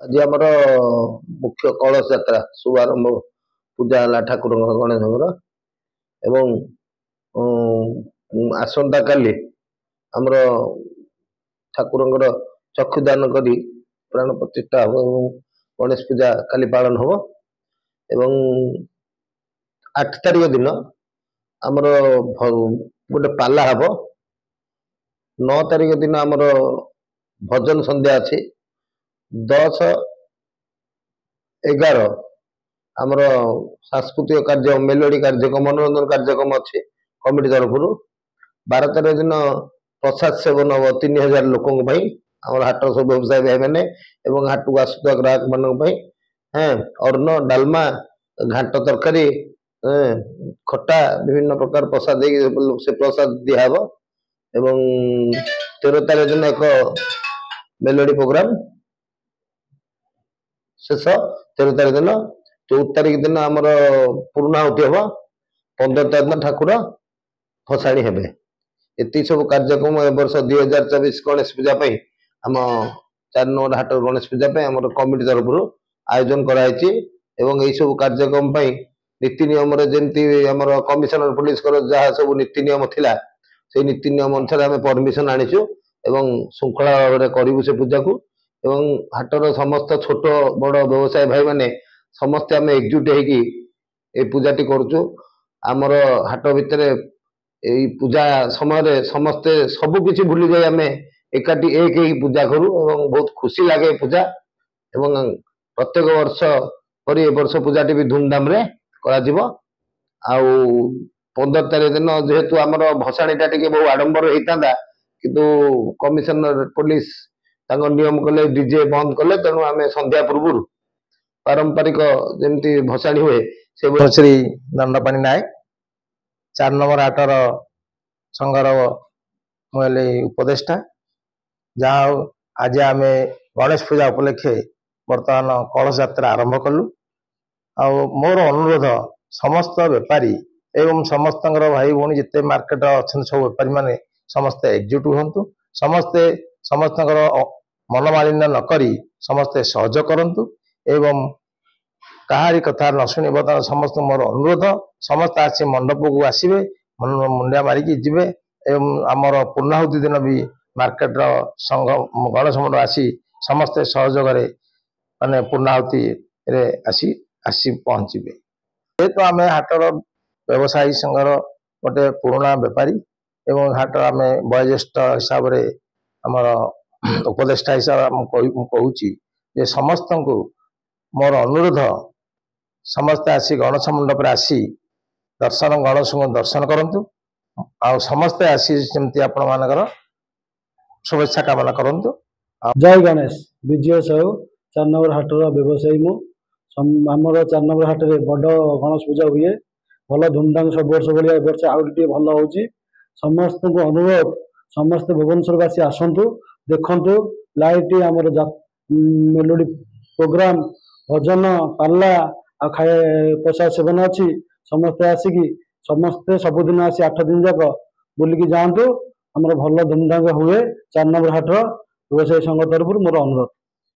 आज आमर मुख्य कलश यात्रा शुभारंभ पूजा है ठाकुर गणेश एवं आसंता काली आमर ठाकुर चक्षुदान कर प्राण प्रतिष्ठा हम एवं गणेश पूजा काली पालन हम एवं 8 तारीख दिन आमर गोटे पाला हम 9 तारीख दिन आमर भजन संध्या अच्छी 10-11 आमर सांस्कृतिक कार्य मेलोडी कार्यक्रम मनोरंजन कार्यक्रम अच्छी कमिटी तरफ 12 तारीख दिन प्रसाद सेवन हम 3000 लोक हाट सब व्यवसायी भाई मैंने हाट को आसुवा ग्राहक मान अन्न डालमा घाट तरकारी खटा विभिन्न प्रकार प्रसाद से प्रसाद दिहब एवं 13 तारीख दिन एक मेलोडी प्रोग्राम शेष 13 तारीख दिन 14 तारीख दिन आमर पूर्णाहुति हम 15 तारीख दिन ठाकुर भसाणी हे ये सब कार्यक्रम ए वर्ष 2024 गणेश पूजा आम 4 नंबर हाट गणेश पूजा आम कमिटी तरफ आयोजन कराई एवं यही सब कार्यक्रम नीति नियम जमती आमर कमिशनर पुलिस जहाँ सब नीति नियम थिला से नीति नियम अनुसार आम परमिशन आनीचु एवं श्रृंखला भाव करूँ से पूजा को एवं हाटर समस्त छोट बड़ व्यवसायी भाई मैंने समस्ते आम एकजुट हो पूजा टी करुचु आमर हाट भितर पूजा समय समस्ते सबकि भूली जाए आम एकाठी एक पूजा करूँ बहुत खुशी लगे पूजा एवं प्रत्येक वर्ष पर ए वर्ष पूजाटी भी धूमधाम रे करा आउ 15 तारीख दिन जेहेतु आमर भसाणीटा टे बहु आडंबर होता किंतु कमिशनर पुलिस नियम कले डीजे बंद कले तेणु आम संध्या पूर्व पारंपरिक जमती भसाणी हुए से श्री दंडपाणी नायक 4 नंबर हाटर संघर मुझे उपदेष्टा जहाँ आज आम गणेश पूजा उपलक्षे बर्तमान कलश यात्रा आरंभ कलु आ मोर अनुरोध समस्त बेपारी एवं समस्त भाई भौणी जिते मार्केट अच्छा सब बेपारी माने समस्ते एकजुट हूँ समस्ते समस्त मनमालिन्य नक समस्ते सहयोग करंतु एवं कहारी कथा न शुणी बर्तमान समस्त मोर अनुरोध समस्त आसी मंडप को आसवे मुंडिया मारिकी जीवे एवं आमर पूर्णाहुति दिन भी मार्केट संघ गणेश मंडप आसी समस्ते सहयोग माने पूर्णाहुति रे आसी आसी पहुँचे जेहेतु आम हाटर व्यवसायी संघर गोटे पुराणा बेपारी एवं हाटर आम वयोज्येष्ठ हिसाब से आमर उपदेष्टा हिसाब कहूँ समस्त को मोर अनुरोध समस्ते आसी गणेश मंडप आसी दर्शन गणेश को दर्शन करंतु आ समस्ते आसी जमती आपण मानकर शुभेच्छा कामना करंतु। जय गणेश विजय साहू 4 नंबर हाटर व्यवसायी मु आमर 4 नंबर हाट में बड़ गणेश पूजा हुए भल धूमधाम सब वर्ष भाई वर्ष आउटे भल हो समस्त को अनुरोध समस्त भुवनेश्वरवासी आसतु देखु लाइट आमर मेलोडी प्रोग्राम भजन पाला आ खाए प्रसाद सेवन अच्छी समस्ते आसिकी समस्ते सबुदिन आसी 8 दिन जाक बुलिकी जातु आमर भल धूमधाम हुए 4 नंबर हाट व्यवसायी संघ तरफ मोर अनुरोध।